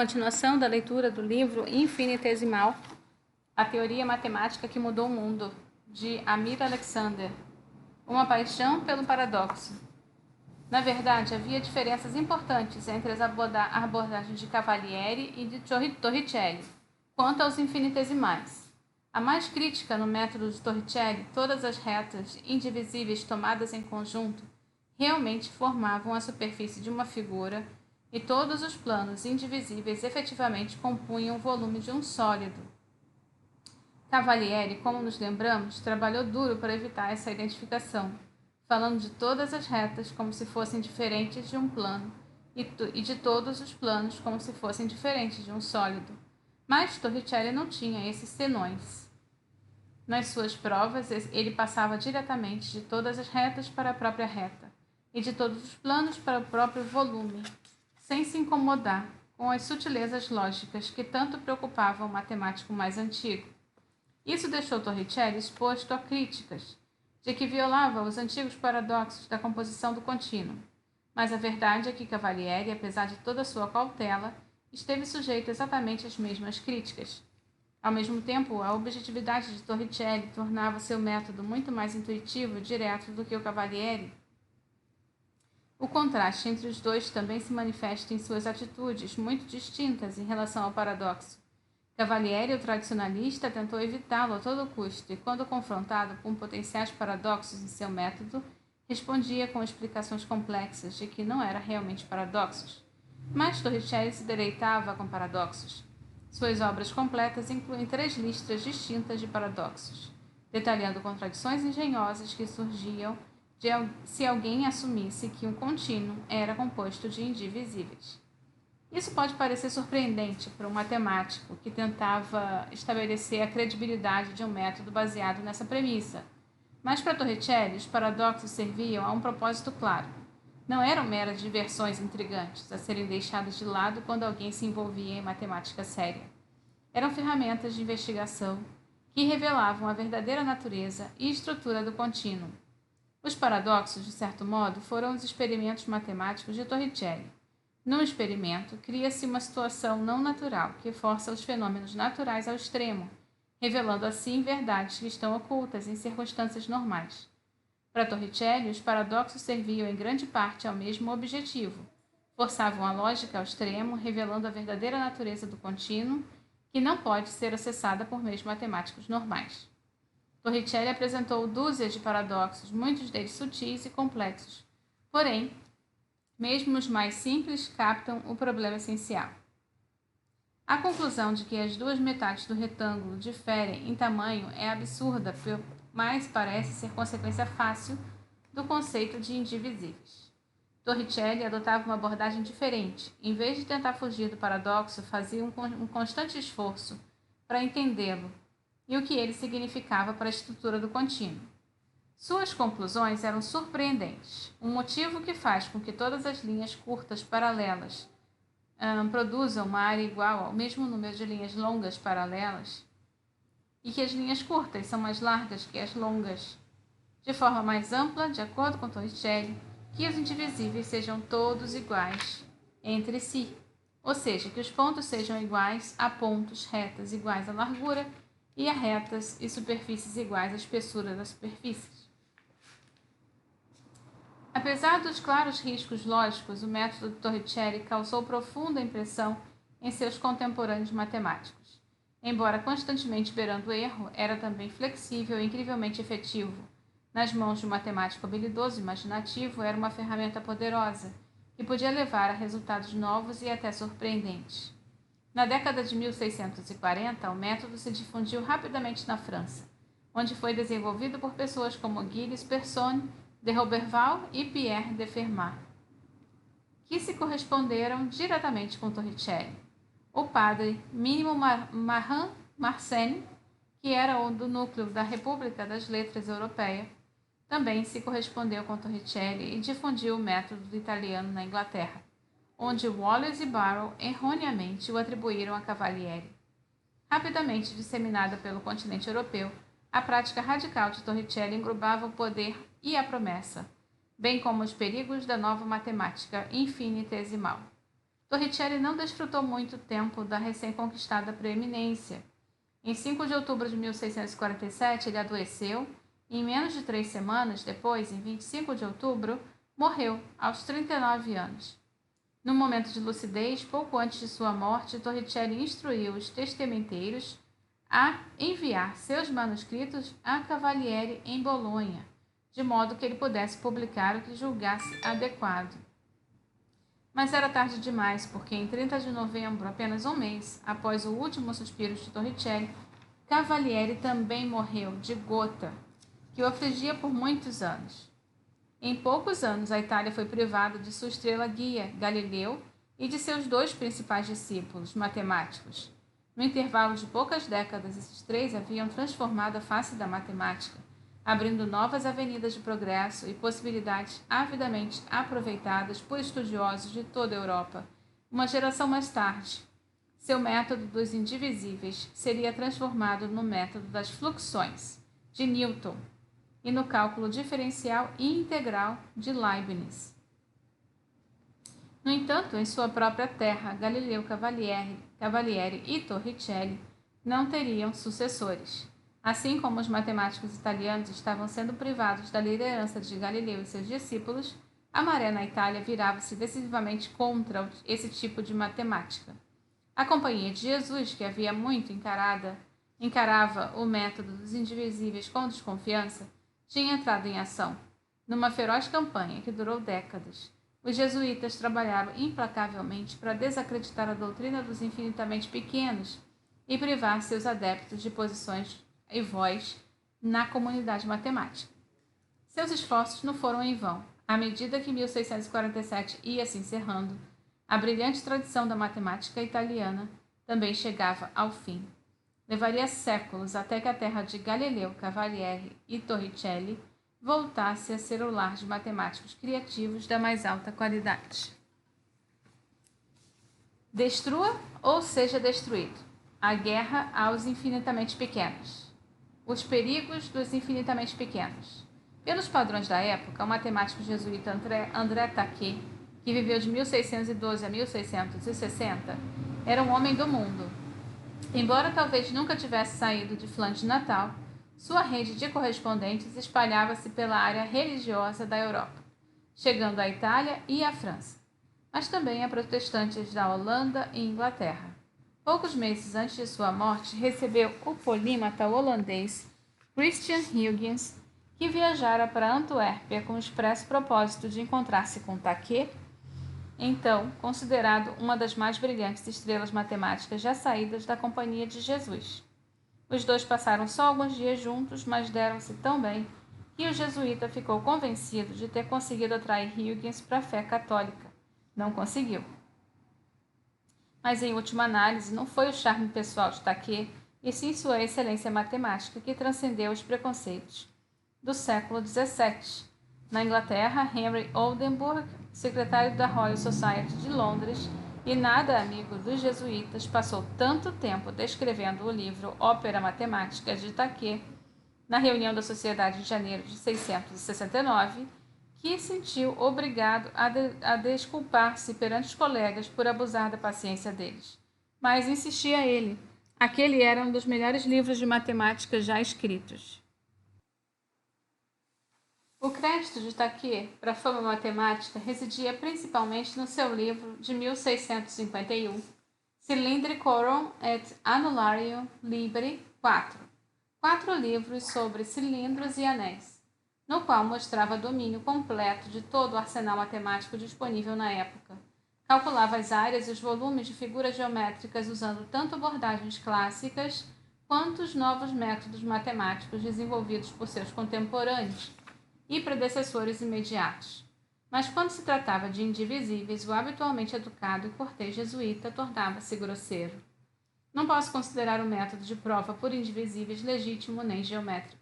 Continuação da leitura do livro Infinitesimal, a teoria matemática que mudou o mundo, de Amir Alexander. Uma paixão pelo paradoxo. Na verdade, havia diferenças importantes entre as abordagens de Cavalieri e de Torricelli quanto aos infinitesimais. A mais crítica no método de Torricelli, todas as retas indivisíveis tomadas em conjunto realmente formavam a superfície de uma figura e todos os planos indivisíveis efetivamente compunham o volume de um sólido. Cavalieri, como nos lembramos, trabalhou duro para evitar essa identificação, falando de todas as retas como se fossem diferentes de um plano e de todos os planos como se fossem diferentes de um sólido. Mas Torricelli não tinha esses senões. Nas suas provas, ele passava diretamente de todas as retas para a própria reta e de todos os planos para o próprio volume, sem se incomodar com as sutilezas lógicas que tanto preocupavam o matemático mais antigo. Isso deixou Torricelli exposto a críticas de que violava os antigos paradoxos da composição do contínuo. Mas a verdade é que Cavalieri, apesar de toda a sua cautela, esteve sujeito exatamente às mesmas críticas. Ao mesmo tempo, a objetividade de Torricelli tornava seu método muito mais intuitivo e direto do que o Cavalieri. O contraste entre os dois também se manifesta em suas atitudes muito distintas em relação ao paradoxo. Cavalieri, o tradicionalista, tentou evitá-lo a todo custo e, quando confrontado com potenciais paradoxos em seu método, respondia com explicações complexas de que não eram realmente paradoxos. Mas Torricelli se deleitava com paradoxos. Suas obras completas incluem 3 listas distintas de paradoxos, detalhando contradições engenhosas que surgiam se alguém assumisse que um contínuo era composto de indivisíveis. Isso pode parecer surpreendente para um matemático que tentava estabelecer a credibilidade de um método baseado nessa premissa, mas para Torricelli os paradoxos serviam a um propósito claro. Não eram meras diversões intrigantes a serem deixadas de lado quando alguém se envolvia em matemática séria. Eram ferramentas de investigação que revelavam a verdadeira natureza e estrutura do contínuo. Os paradoxos, de certo modo, foram os experimentos matemáticos de Torricelli. Num experimento, cria-se uma situação não natural que força os fenômenos naturais ao extremo, revelando assim verdades que estão ocultas em circunstâncias normais. Para Torricelli, os paradoxos serviam em grande parte ao mesmo objetivo. Forçavam a lógica ao extremo, revelando a verdadeira natureza do contínuo, que não pode ser acessada por meios matemáticos normais. Torricelli apresentou dúzias de paradoxos, muitos deles sutis e complexos. Porém, mesmo os mais simples captam o problema essencial. A conclusão de que as duas metades do retângulo diferem em tamanho é absurda, mas parece ser consequência fácil do conceito de indivisíveis. Torricelli adotava uma abordagem diferente. Em vez de tentar fugir do paradoxo, fazia um constante esforço para entendê-lo e o que ele significava para a estrutura do contínuo. Suas conclusões eram surpreendentes, um motivo que faz com que todas as linhas curtas paralelas produzam uma área igual ao mesmo número de linhas longas paralelas e que as linhas curtas são mais largas que as longas. De forma mais ampla, de acordo com Torricelli, que os indivisíveis sejam todos iguais entre si, ou seja, que os pontos sejam iguais a pontos, retas iguais à largura e a retas e superfícies iguais à espessura das superfícies. Apesar dos claros riscos lógicos, o método de Torricelli causou profunda impressão em seus contemporâneos matemáticos. Embora constantemente beirando o erro, era também flexível e incrivelmente efetivo. Nas mãos de um matemático habilidoso e imaginativo, era uma ferramenta poderosa, que podia levar a resultados novos e até surpreendentes. Na década de 1640, o método se difundiu rapidamente na França, onde foi desenvolvido por pessoas como Gilles Persone, de Roberval e Pierre de Fermat, que se corresponderam diretamente com Torricelli. O padre Mínimo Marin Mersenne, que era do núcleo da República das Letras Europeia, também se correspondeu com Torricelli e difundiu o método do italiano na Inglaterra, onde Wallace e Barrow erroneamente o atribuíram a Cavalieri. Rapidamente disseminada pelo continente europeu, a prática radical de Torricelli englobava o poder e a promessa, bem como os perigos da nova matemática infinitesimal. Torricelli não desfrutou muito tempo da recém-conquistada preeminência. Em 5 de outubro de 1647, ele adoeceu e, em menos de 3 semanas depois, em 25 de outubro, morreu, aos 39 anos. No momento de lucidez, pouco antes de sua morte, Torricelli instruiu os testamenteiros a enviar seus manuscritos a Cavalieri em Bolonha, de modo que ele pudesse publicar o que julgasse adequado. Mas era tarde demais, porque em 30 de novembro, apenas um mês após o último suspiro de Torricelli, Cavalieri também morreu de gota, que o afligia por muitos anos. Em poucos anos, a Itália foi privada de sua estrela guia, Galileu, e de seus 2 principais discípulos, matemáticos. No intervalo de poucas décadas, esses 3 haviam transformado a face da matemática, abrindo novas avenidas de progresso e possibilidades avidamente aproveitadas por estudiosos de toda a Europa. Uma geração mais tarde, seu método dos indivisíveis seria transformado no método das fluxões, de Newton, e no cálculo diferencial e integral de Leibniz. No entanto, em sua própria terra, Galileu Cavalieri e Torricelli não teriam sucessores. Assim como os matemáticos italianos estavam sendo privados da liderança de Galileu e seus discípulos, a maré na Itália virava-se decisivamente contra esse tipo de matemática. A Companhia de Jesus, que havia muito encarava o método dos indivisíveis com desconfiança, tinha entrado em ação. Numa feroz campanha que durou décadas, os jesuítas trabalharam implacavelmente para desacreditar a doutrina dos infinitamente pequenos e privar seus adeptos de posições e voz na comunidade matemática. Seus esforços não foram em vão. À medida que 1647 ia se encerrando, a brilhante tradição da matemática italiana também chegava ao fim. Levaria séculos até que a terra de Galileu, Cavalieri e Torricelli voltasse a ser o lar de matemáticos criativos da mais alta qualidade. Destrua ou seja destruído. A guerra aos infinitamente pequenos. Os perigos dos infinitamente pequenos. Pelos padrões da época, o matemático jesuíta André Taquet, que viveu de 1612 a 1660, era um homem do mundo. Embora talvez nunca tivesse saído de Flandres natal, sua rede de correspondentes espalhava-se pela área religiosa da Europa, chegando à Itália e à França, mas também a protestantes da Holanda e Inglaterra. Poucos meses antes de sua morte, recebeu o polímata holandês Christian Huygens, que viajara para Antuérpia com o expresso propósito de encontrar-se com Taquet, então considerado uma das mais brilhantes estrelas matemáticas já saídas da Companhia de Jesus. Os 2 passaram só alguns dias juntos, mas deram-se tão bem que o jesuíta ficou convencido de ter conseguido atrair Huygens para a fé católica. Não conseguiu. Mas, em última análise, não foi o charme pessoal de Taquet, e sim sua excelência matemática que transcendeu os preconceitos do século XVII. Na Inglaterra, Henry Oldenburg, secretário da Royal Society de Londres e nada amigo dos jesuítas, passou tanto tempo descrevendo o livro Ópera Matemática de Taquet na reunião da Sociedade em janeiro de 669, que sentiu obrigado a desculpar-se perante os colegas por abusar da paciência deles. Mas insistia ele, aquele era um dos melhores livros de matemática já escritos. O crédito de Taquet para a fama matemática residia principalmente no seu livro de 1651, Cylindricorum et Annularium Libri 4, 4 livros sobre cilindros e anéis, no qual mostrava domínio completo de todo o arsenal matemático disponível na época. Calculava as áreas e os volumes de figuras geométricas usando tanto abordagens clássicas quanto os novos métodos matemáticos desenvolvidos por seus contemporâneos e predecessores imediatos. Mas quando se tratava de indivisíveis, o habitualmente educado e cortês jesuíta tornava-se grosseiro. Não posso considerar o método de prova por indivisíveis legítimo nem geométrico.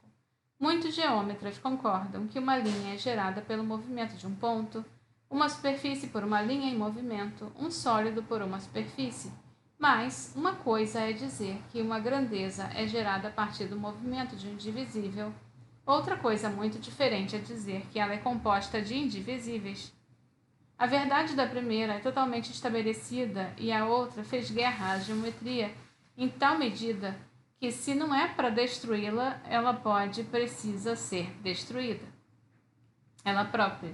Muitos geômetras concordam que uma linha é gerada pelo movimento de um ponto, uma superfície por uma linha em movimento, um sólido por uma superfície. Mas uma coisa é dizer que uma grandeza é gerada a partir do movimento de um indivisível. Outra coisa muito diferente é dizer que ela é composta de indivisíveis. A verdade da primeira é totalmente estabelecida e a outra fez guerra à geometria em tal medida que, se não é para destruí-la, ela precisa ser destruída. Ela própria.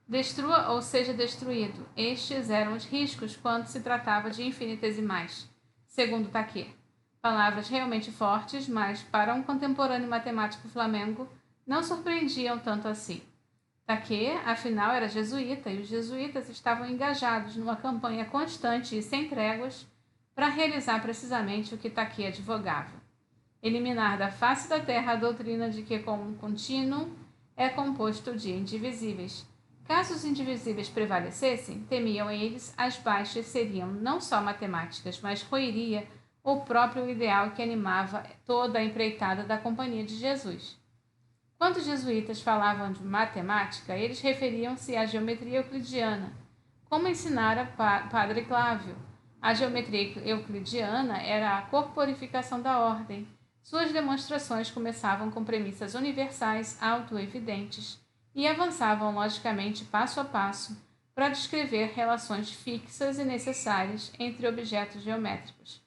Destrua ou seja destruído. Estes eram os riscos quando se tratava de infinitesimais, segundo Taquet. Palavras realmente fortes, mas para um contemporâneo matemático flamengo não surpreendiam tanto assim. Taquet, afinal, era jesuíta e os jesuítas estavam engajados numa campanha constante e sem tréguas para realizar precisamente o que Taquet advogava: eliminar da face da terra a doutrina de que um contínuo é composto de indivisíveis. Caso os indivisíveis prevalecessem, temiam eles, as baixas seriam não só matemáticas, mas roeria o próprio ideal que animava toda a empreitada da Companhia de Jesus. Quando os jesuítas falavam de matemática, eles referiam-se à geometria euclidiana, como ensinara Padre Clávio. A geometria euclidiana era a corporificação da ordem. Suas demonstrações começavam com premissas universais autoevidentes e avançavam logicamente passo a passo para descrever relações fixas e necessárias entre objetos geométricos.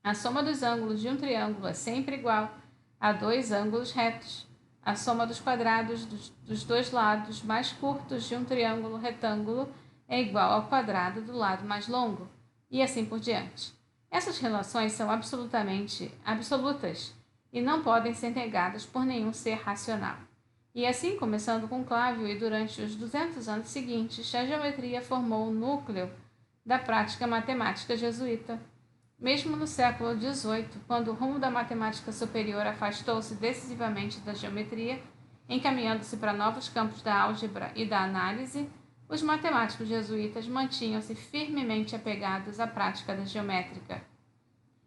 A soma dos ângulos de um triângulo é sempre igual a dois ângulos retos. A soma dos quadrados dos dois lados mais curtos de um triângulo retângulo é igual ao quadrado do lado mais longo, e assim por diante. Essas relações são absolutas e não podem ser negadas por nenhum ser racional. E assim, começando com Clávio e durante os 200 anos seguintes, a geometria formou o núcleo da prática matemática jesuíta. Mesmo no século XVIII, quando o rumo da matemática superior afastou-se decisivamente da geometria, encaminhando-se para novos campos da álgebra e da análise, os matemáticos jesuítas mantinham-se firmemente apegados à prática da geométrica.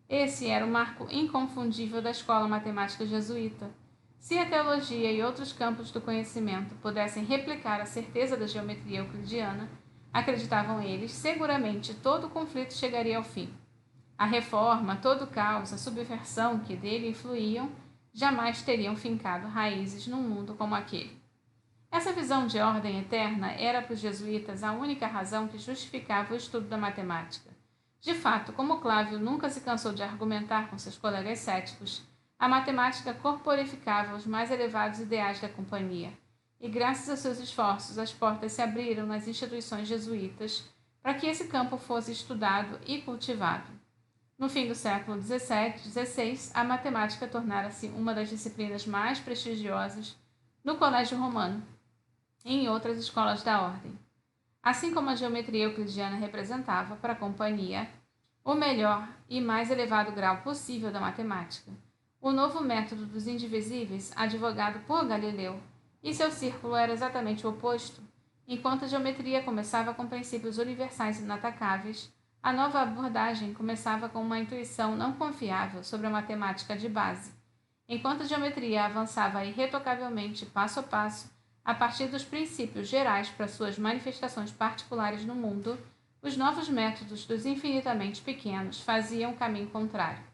Esse era o marco inconfundível da escola matemática jesuíta. Se a teologia e outros campos do conhecimento pudessem replicar a certeza da geometria euclidiana, acreditavam eles, seguramente todo o conflito chegaria ao fim. A reforma, todo o caos, a subversão que dele influíam, jamais teriam fincado raízes num mundo como aquele. Essa visão de ordem eterna era para os jesuítas a única razão que justificava o estudo da matemática. De fato, como Clávio nunca se cansou de argumentar com seus colegas céticos, a matemática corporificava os mais elevados ideais da companhia, e graças a seus esforços as portas se abriram nas instituições jesuítas para que esse campo fosse estudado e cultivado. No fim do século XVI, a matemática tornara-se uma das disciplinas mais prestigiosas no Colégio Romano e em outras escolas da ordem. Assim como a geometria euclidiana representava para a companhia o melhor e mais elevado grau possível da matemática, o novo método dos indivisíveis, advogado por Galileu, e seu círculo era exatamente o oposto. Enquanto a geometria começava com princípios universais inatacáveis, a nova abordagem começava com uma intuição não confiável sobre a matemática de base. Enquanto a geometria avançava irretocavelmente passo a passo, a partir dos princípios gerais para suas manifestações particulares no mundo, os novos métodos dos infinitamente pequenos faziam o caminho contrário.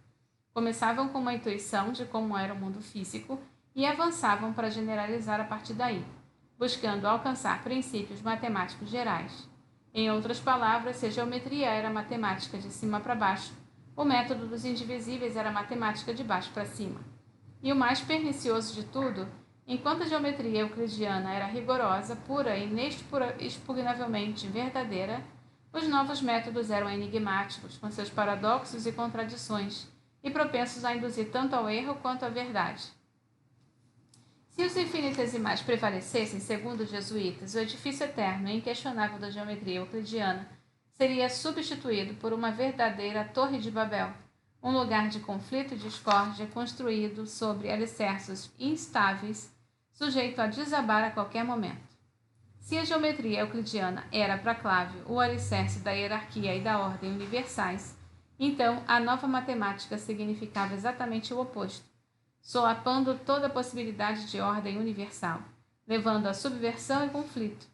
Começavam com uma intuição de como era o mundo físico e avançavam para generalizar a partir daí, buscando alcançar princípios matemáticos gerais. Em outras palavras, se a geometria era matemática de cima para baixo, o método dos indivisíveis era matemática de baixo para cima. E o mais pernicioso de tudo, enquanto a geometria euclidiana era rigorosa, pura e inexpugnavelmente verdadeira, os novos métodos eram enigmáticos, com seus paradoxos e contradições, e propensos a induzir tanto ao erro quanto à verdade. Se os infinitesimais prevalecessem, segundo os jesuítas, o edifício eterno e inquestionável da geometria euclidiana seria substituído por uma verdadeira Torre de Babel, um lugar de conflito e discórdia construído sobre alicerces instáveis, sujeito a desabar a qualquer momento. Se a geometria euclidiana era para Clávio o alicerce da hierarquia e da ordem universais, então a nova matemática significava exatamente o oposto, solapando toda a possibilidade de ordem universal, levando à subversão e conflito.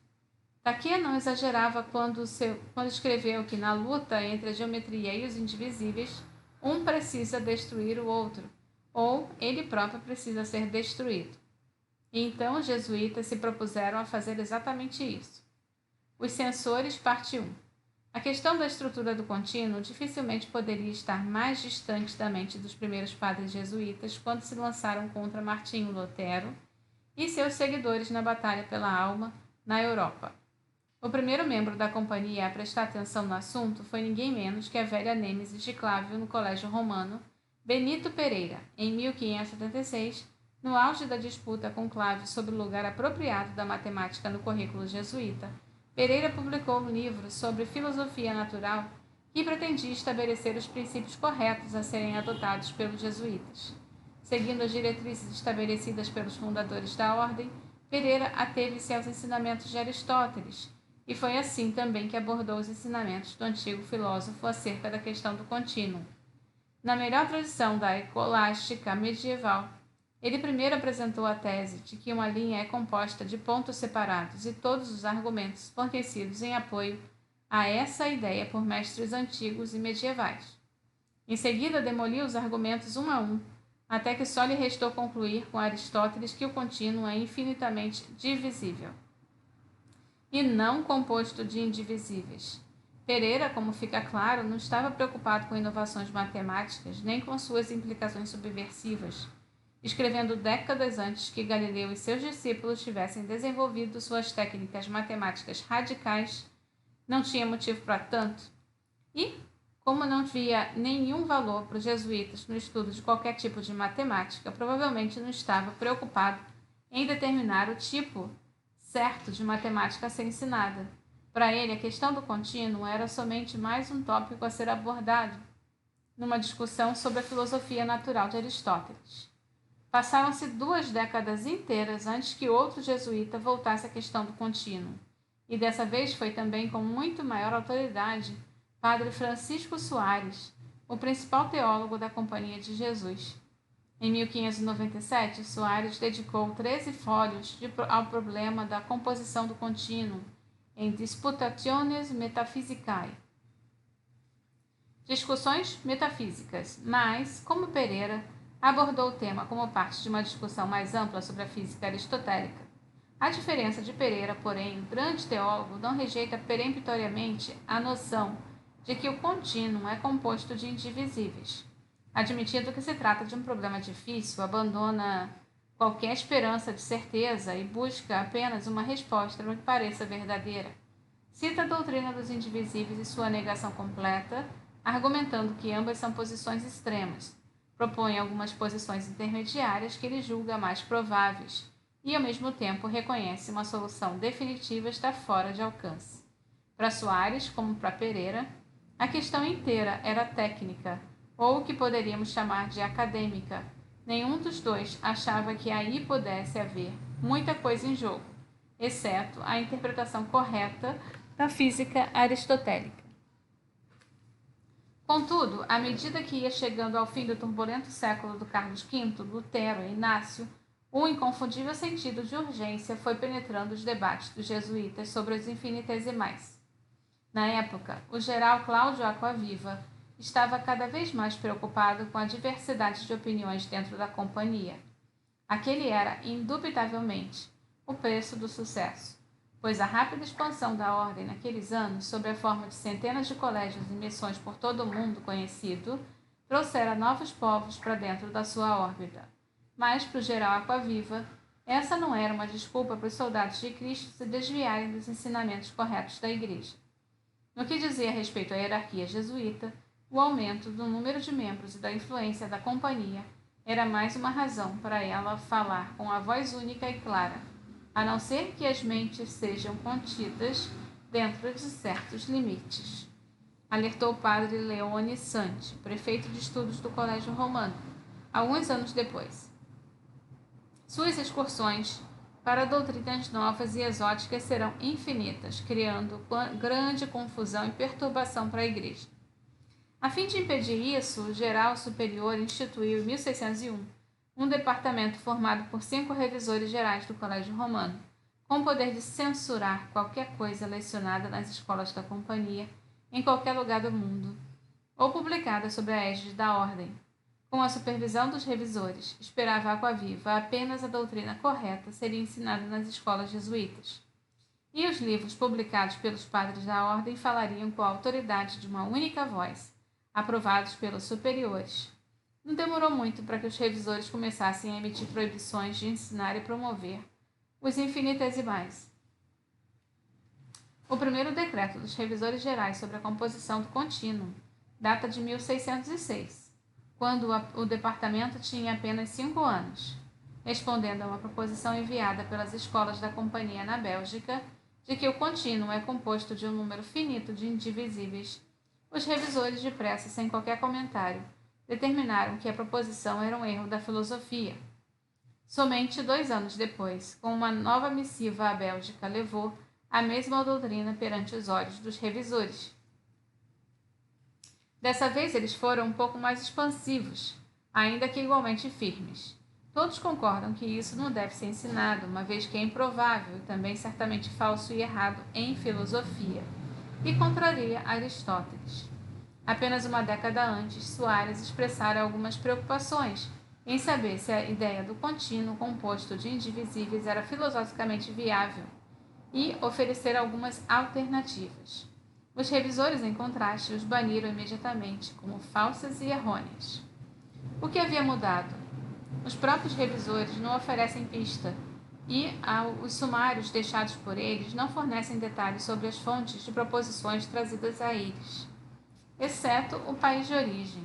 Taquet não exagerava quando escreveu que na luta entre a geometria e os indivisíveis, um precisa destruir o outro, ou ele próprio precisa ser destruído. E então os jesuítas se propuseram a fazer exatamente isso. Os censores, parte 1. A questão da estrutura do contínuo dificilmente poderia estar mais distante da mente dos primeiros padres jesuítas quando se lançaram contra Martinho Lutero e seus seguidores na batalha pela alma na Europa. O primeiro membro da companhia a prestar atenção no assunto foi ninguém menos que a velha nêmesis de Clávio no Colégio Romano, Benito Pereira, em 1576, no auge da disputa com Clávio sobre o lugar apropriado da matemática no currículo jesuíta. Pereira publicou um livro sobre filosofia natural que pretendia estabelecer os princípios corretos a serem adotados pelos jesuítas. Seguindo as diretrizes estabelecidas pelos fundadores da ordem, Pereira ateve-se aos ensinamentos de Aristóteles, e foi assim também que abordou os ensinamentos do antigo filósofo acerca da questão do contínuo. Na melhor tradição da escolástica medieval, ele primeiro apresentou a tese de que uma linha é composta de pontos separados e todos os argumentos fornecidos em apoio a essa ideia por mestres antigos e medievais. Em seguida, demoliu os argumentos um a um, até que só lhe restou concluir com Aristóteles que o contínuo é infinitamente divisível e não composto de indivisíveis. Pereira, como fica claro, não estava preocupado com inovações matemáticas nem com suas implicações subversivas, escrevendo décadas antes que Galileu e seus discípulos tivessem desenvolvido suas técnicas matemáticas radicais. Não tinha motivo para tanto. E, como não via nenhum valor para os jesuítas no estudo de qualquer tipo de matemática, provavelmente não estava preocupado em determinar o tipo certo de matemática a ser ensinada. Para ele, a questão do contínuo era somente mais um tópico a ser abordado numa discussão sobre a filosofia natural de Aristóteles. Passaram-se 2 décadas inteiras antes que outro jesuíta voltasse à questão do contínuo, e dessa vez foi também com muito maior autoridade Padre Francisco Soares, o principal teólogo da Companhia de Jesus. Em 1597, Soares dedicou 13 fólios ao problema da composição do contínuo, em Disputationes Metaphysicae, discussões metafísicas, mas, como Pereira, abordou o tema como parte de uma discussão mais ampla sobre a física aristotélica. A diferença de Pereira, porém, o grande teólogo não rejeita peremptoriamente a noção de que o contínuo é composto de indivisíveis. Admitindo que se trata de um problema difícil, abandona qualquer esperança de certeza e busca apenas uma resposta que pareça verdadeira. Cita a doutrina dos indivisíveis e sua negação completa, argumentando que ambas são posições extremas. Propõe algumas posições intermediárias que ele julga mais prováveis e, ao mesmo tempo, reconhece uma solução definitiva está fora de alcance. Para Soares, como para Pereira, a questão inteira era técnica, ou o que poderíamos chamar de acadêmica. Nenhum dos dois achava que aí pudesse haver muita coisa em jogo, exceto a interpretação correta da física aristotélica. Contudo, à medida que ia chegando ao fim do turbulento século do Carlos V, Lutero e Inácio, um inconfundível sentido de urgência foi penetrando os debates dos jesuítas sobre os infinitesimais. Na época, o geral Cláudio Aquaviva estava cada vez mais preocupado com a diversidade de opiniões dentro da companhia. Aquele era, indubitavelmente, o preço do sucesso, pois a rápida expansão da ordem naqueles anos, sob a forma de centenas de colégios e missões por todo o mundo conhecido, trouxera novos povos para dentro da sua órbita. Mas, para o geral Aquaviva, essa não era uma desculpa para os soldados de Cristo se desviarem dos ensinamentos corretos da Igreja. No que dizia respeito à hierarquia jesuíta, o aumento do número de membros e da influência da companhia era mais uma razão para ela falar com a voz única e clara, a não ser que as mentes sejam contidas dentro de certos limites. Alertou o padre Leone Santi, prefeito de estudos do Colégio Romano, alguns anos depois. Suas excursões para doutrinas novas e exóticas serão infinitas, criando grande confusão e perturbação para a Igreja. A fim de impedir isso, o Geral Superior instituiu em 1601 um departamento formado por 5 revisores gerais do Colégio Romano, com o poder de censurar qualquer coisa lecionada nas escolas da companhia, em qualquer lugar do mundo, ou publicada sob a égide da ordem. Com a supervisão dos revisores, esperava Aquaviva apenas a doutrina correta seria ensinada nas escolas jesuítas. e os livros publicados pelos padres da ordem falariam com a autoridade de uma única voz, aprovados pelos superiores. Não demorou muito para que os revisores começassem a emitir proibições de ensinar e promover os infinitesimais. O primeiro decreto dos revisores gerais sobre a composição do contínuo data de 1606, quando o departamento tinha apenas 5 anos, respondendo a uma proposição enviada pelas escolas da companhia na Bélgica de que o contínuo é composto de um número finito de indivisíveis. Os revisores, depressa, sem qualquer comentário, determinaram que a proposição era um erro da filosofia. Somente 2 anos depois, com uma nova missiva à Bélgica, levou a mesma doutrina perante os olhos dos revisores. Dessa vez eles foram um pouco mais expansivos, ainda que igualmente firmes. Todos concordam que isso não deve ser ensinado, uma vez que é improvável e também certamente falso e errado em filosofia, e contraria Aristóteles. Apenas uma década antes, Soares expressara algumas preocupações em saber se a ideia do contínuo composto de indivisíveis era filosoficamente viável e oferecer algumas alternativas. Os revisores, em contraste, os baniram imediatamente como falsas e errôneas. O que havia mudado? Os próprios revisores não oferecem pista e os sumários deixados por eles não fornecem detalhes sobre as fontes de proposições trazidas a eles, exceto o país de origem.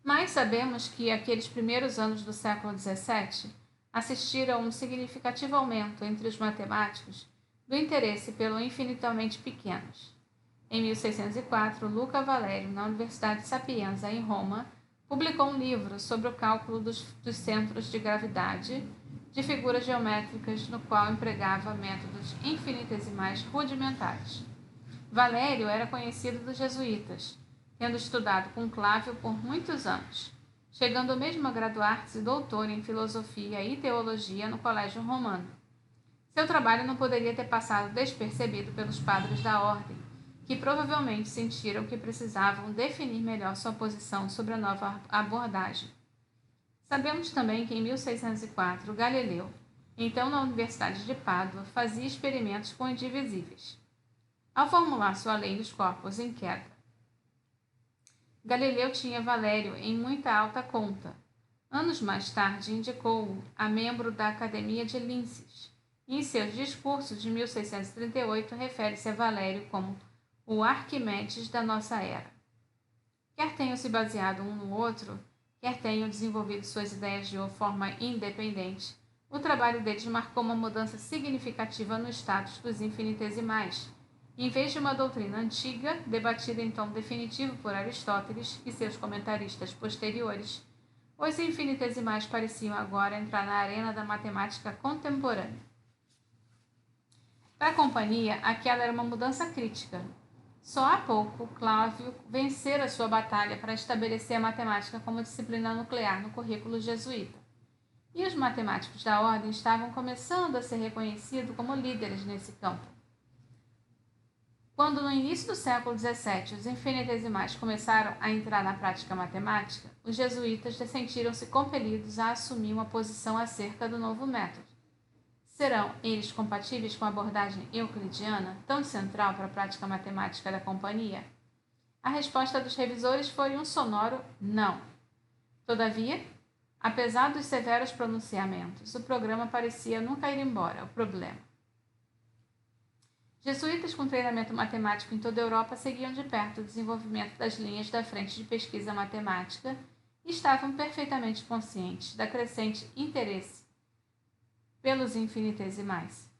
Mas sabemos que aqueles primeiros anos do século XVII assistiram a um significativo aumento entre os matemáticos do interesse pelo infinitamente pequenos. Em 1604, Luca Valério, na Universidade de Sapienza, em Roma, publicou um livro sobre o cálculo dos centros de gravidade de figuras geométricas, no qual empregava métodos infinitesimais rudimentares. Valério era conhecido dos jesuítas, tendo estudado com Clávio por muitos anos, chegando mesmo a graduar-se doutor em filosofia e teologia no Colégio Romano. Seu trabalho não poderia ter passado despercebido pelos padres da ordem, que provavelmente sentiram que precisavam definir melhor sua posição sobre a nova abordagem. Sabemos também que em 1604, Galileu, então na Universidade de Pádua, fazia experimentos com indivisíveis. Ao formular sua lei dos corpos em queda, Galileu tinha Valério em muita alta conta. Anos mais tarde, indicou-o a membro da Academia de Linces, e em seus discursos de 1638 refere-se a Valério como o Arquimedes da nossa era. Quer tenham se baseado um no outro, quer tenham desenvolvido suas ideias de forma independente, o trabalho deles marcou uma mudança significativa no status dos infinitesimais. Em vez de uma doutrina antiga, debatida em tom definitivo por Aristóteles e seus comentaristas posteriores, os infinitesimais pareciam agora entrar na arena da matemática contemporânea. Para a companhia, aquela era uma mudança crítica. Só há pouco, Clávio vencera sua batalha para estabelecer a matemática como disciplina nuclear no currículo jesuíta. E os matemáticos da ordem estavam começando a ser reconhecidos como líderes nesse campo. Quando, no início do século XVII, os infinitesimais começaram a entrar na prática matemática, os jesuítas sentiram-se compelidos a assumir uma posição acerca do novo método. Serão eles compatíveis com a abordagem euclidiana, tão central para a prática matemática da companhia? A resposta dos revisores foi um sonoro não. Todavia, apesar dos severos pronunciamentos, o programa parecia nunca ir embora, o problema. Jesuítas com treinamento matemático em toda a Europa seguiam de perto o desenvolvimento das linhas da frente de pesquisa matemática e estavam perfeitamente conscientes da crescente interesse pelos infinitesimais.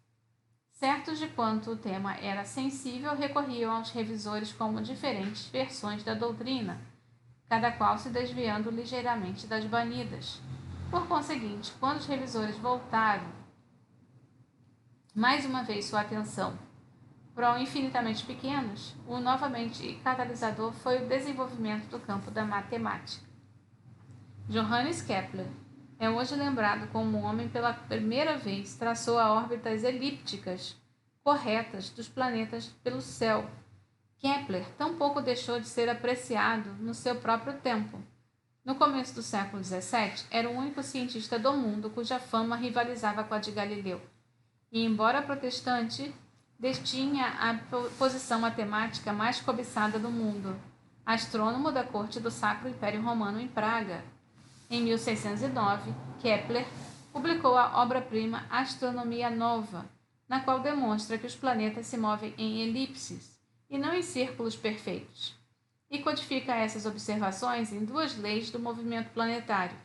Certos de quanto o tema era sensível, recorriam aos revisores como diferentes versões da doutrina, cada qual se desviando ligeiramente das banidas. Por conseguinte, quando os revisores voltaram mais uma vez sua atenção para o infinitamente pequenos, o novamente catalisador foi o desenvolvimento do campo da matemática. Johannes Kepler é hoje lembrado como o homem pela primeira vez traçou as órbitas elípticas corretas dos planetas pelo céu. Kepler tampouco deixou de ser apreciado no seu próprio tempo. No começo do século XVII, era o único cientista do mundo cuja fama rivalizava com a de Galileu. e, embora protestante, destinha a posição matemática mais cobiçada do mundo, astrônomo da corte do Sacro Império Romano em Praga. Em 1609, Kepler publicou a obra-prima Astronomia Nova, na qual demonstra que os planetas se movem em elipses e não em círculos perfeitos, e codifica essas observações em duas leis do movimento planetário.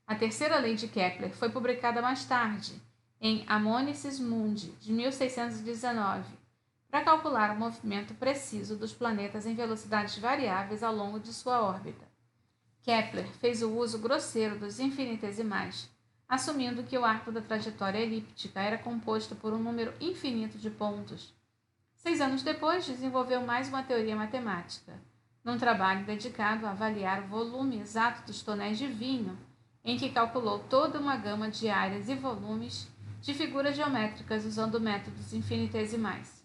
A terceira lei de Kepler foi publicada mais tarde, em Amonices Mundi, de 1619, para calcular o movimento preciso dos planetas em velocidades variáveis ao longo de sua órbita. Kepler fez o uso grosseiro dos infinitesimais, assumindo que o arco da trajetória elíptica era composto por um número infinito de pontos. 6 anos depois, desenvolveu mais uma teoria matemática, num trabalho dedicado a avaliar o volume exato dos tonéis de vinho, em que calculou toda uma gama de áreas e volumes de figuras geométricas usando métodos infinitesimais.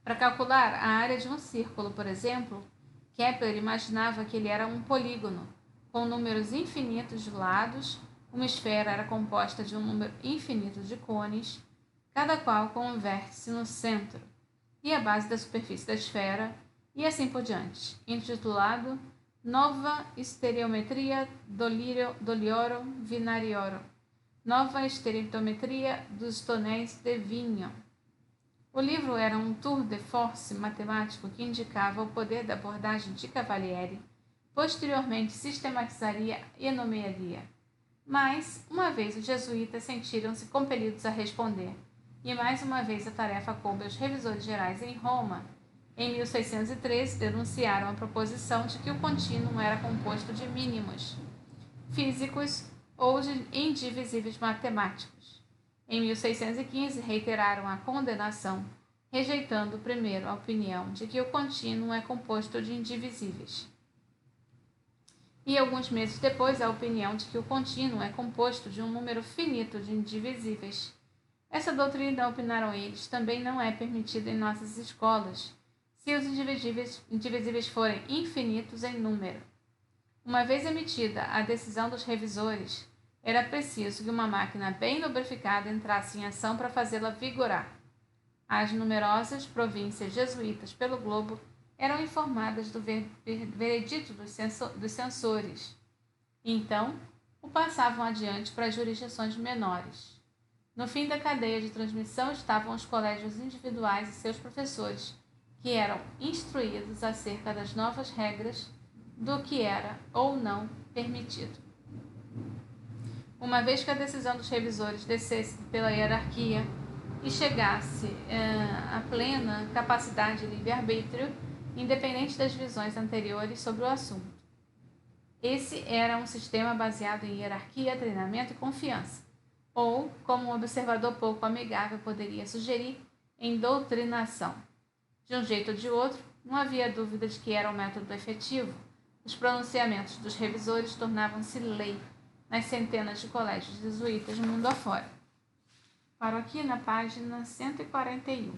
Para calcular a área de um círculo, por exemplo, Kepler imaginava que ele era um polígono, com números infinitos de lados. Uma esfera era composta de um número infinito de cones, cada qual com um vértice no centro, e a base da superfície da esfera, e assim por diante, intitulado Nova Estereometria dolioro Vinarioro, Nova Estereometria dos Tonéis de Vinho. O livro era um tour de force matemático que indicava o poder da abordagem de Cavalieri, posteriormente sistematizaria e nomearia. Mas, uma vez os jesuítas sentiram-se compelidos a responder, e mais uma vez a tarefa coube aos revisores gerais em Roma. Em 1613, denunciaram a proposição de que o contínuo era composto de mínimos físicos ou de indivisíveis matemáticos. Em 1615, reiteraram a condenação, rejeitando primeiro a opinião de que o contínuo é composto de indivisíveis, e alguns meses depois a opinião de que o contínuo é composto de um número finito de indivisíveis. Essa doutrina, opinaram eles, também não é permitida em nossas escolas, se os indivisíveis forem infinitos em número. Uma vez emitida a decisão dos revisores, era preciso que uma máquina bem lubrificada entrasse em ação para fazê-la vigorar. As numerosas províncias jesuítas pelo globo eram informadas do veredito dos censores. Então, o passavam adiante para as jurisdições menores. No fim da cadeia de transmissão estavam os colégios individuais e seus professores, que eram instruídos acerca das novas regras do que era ou não permitido. Uma vez que a decisão dos revisores descesse pela hierarquia e chegasse à plena capacidade de livre-arbítrio, independente das visões anteriores sobre o assunto. Esse era um sistema baseado em hierarquia, treinamento e confiança, ou, como um observador pouco amigável poderia sugerir, em doutrinação. De um jeito ou de outro, não havia dúvida de que era um método efetivo. Os pronunciamentos dos revisores tornavam-se lei nas centenas de colégios jesuítas mundo afora. Paro aqui na página 141.